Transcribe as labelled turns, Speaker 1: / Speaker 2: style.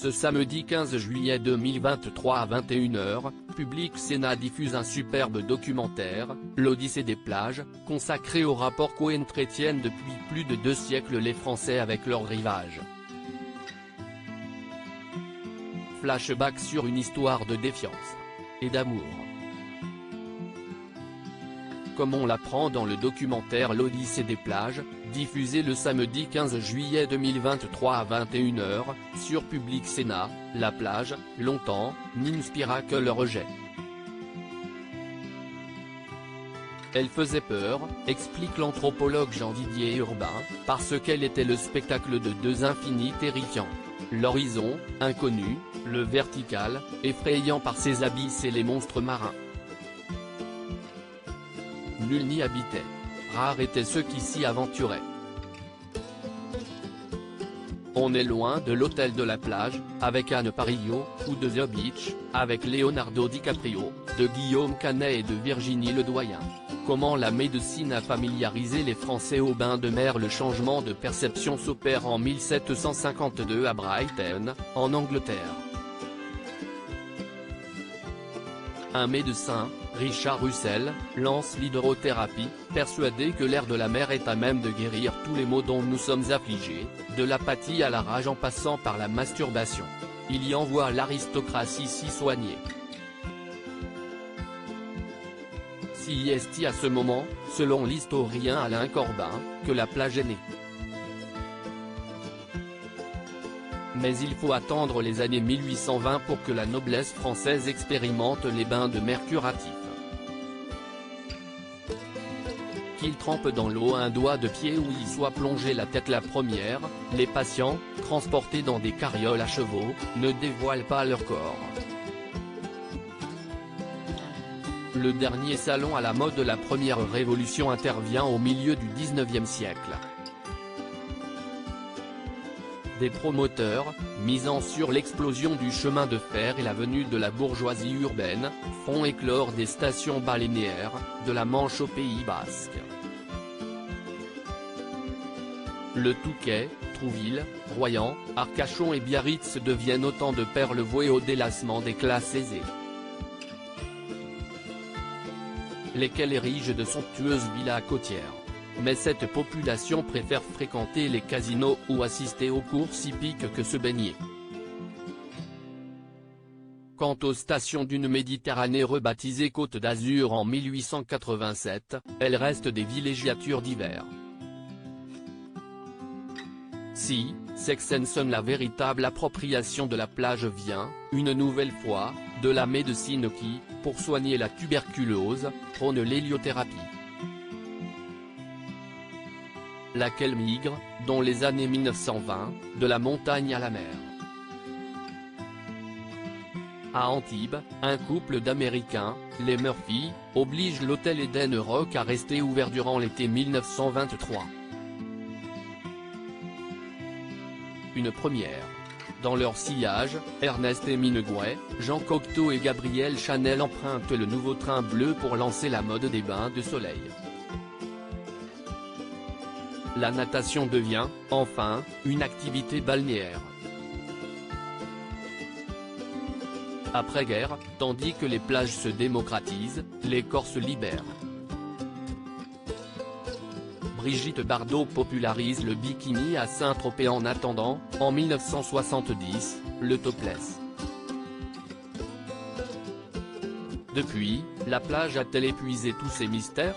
Speaker 1: Ce samedi 15 juillet 2023 à 21h, Public Sénat diffuse un superbe documentaire, L'Odyssée des plages, consacré au rapport Cohen-Chrétien depuis plus de 2 siècles les Français avec leur rivage. Flashback sur une histoire de défiance et d'amour. Comme on l'apprend dans le documentaire L'Odyssée des plages, diffusé le samedi 15 juillet 2023 à 21h, sur Public Sénat, la plage, longtemps, n'inspira que le rejet. Elle faisait peur, explique l'anthropologue Jean-Didier Urbain, parce qu'elle était le spectacle de 2 infinis terrifiants. L'horizon, inconnu, le vertical, effrayant par ses abysses et les monstres marins. Nul n'y habitait. Rares étaient ceux qui s'y aventuraient. On est loin de l'hôtel de la plage, avec Anne Parillo, ou de The Beach, avec Leonardo DiCaprio, de Guillaume Canet et de Virginie Ledoyen. Comment la médecine a familiarisé les Français au bain de mer. Le changement de perception s'opère en 1752 à Brighton, en Angleterre. Un médecin, Richard Russell, lance l'hydrothérapie, persuadé que l'air de la mer est à même de guérir tous les maux dont nous sommes affligés, de l'apathie à la rage en passant par la masturbation. Il y envoie l'aristocratie s'y soigner. Si est à ce moment, selon l'historien Alain Corbin, que la plage est née. Mais il faut attendre les années 1820 pour que la noblesse française expérimente les bains de mer curatifs. Qu'ils trempent dans l'eau un doigt de pied ou y soit plongé la tête la première, les patients, transportés dans des carrioles à chevaux, ne dévoilent pas leur corps. Le dernier salon à la mode de la première révolution intervient au milieu du XIXe siècle. Des promoteurs, misant sur l'explosion du chemin de fer et la venue de la bourgeoisie urbaine, font éclore des stations balnéaires, de la Manche au Pays Basque. Le Touquet, Trouville, Royan, Arcachon et Biarritz deviennent autant de perles vouées au délassement des classes aisées. Lesquelles érigent de somptueuses villas côtières. Mais cette population préfère fréquenter les casinos ou assister aux courses hippiques que se baigner. Quant aux stations d'une Méditerranée rebaptisée Côte d'Azur en 1887, elles restent des villégiatures d'hiver. Si, Sexenson, la véritable appropriation de la plage vient, une nouvelle fois, de la médecine qui, pour soigner la tuberculose, prône l'héliothérapie. Laquelle migre, dans les années 1920, de la montagne à la mer. À Antibes, un couple d'Américains, les Murphy, oblige l'hôtel Eden Rock à rester ouvert durant l'été 1923. Une première. Dans leur sillage, Ernest Hemingway, Jean Cocteau et Gabriel Chanel empruntent le nouveau train bleu pour lancer la mode des bains de soleil. La natation devient, enfin, une activité balnéaire. Après-guerre, tandis que les plages se démocratisent, les corps se libèrent. Brigitte Bardot popularise le bikini à Saint-Tropez en attendant, en 1970, le topless. Depuis, la plage a-t-elle épuisé tous ses mystères ?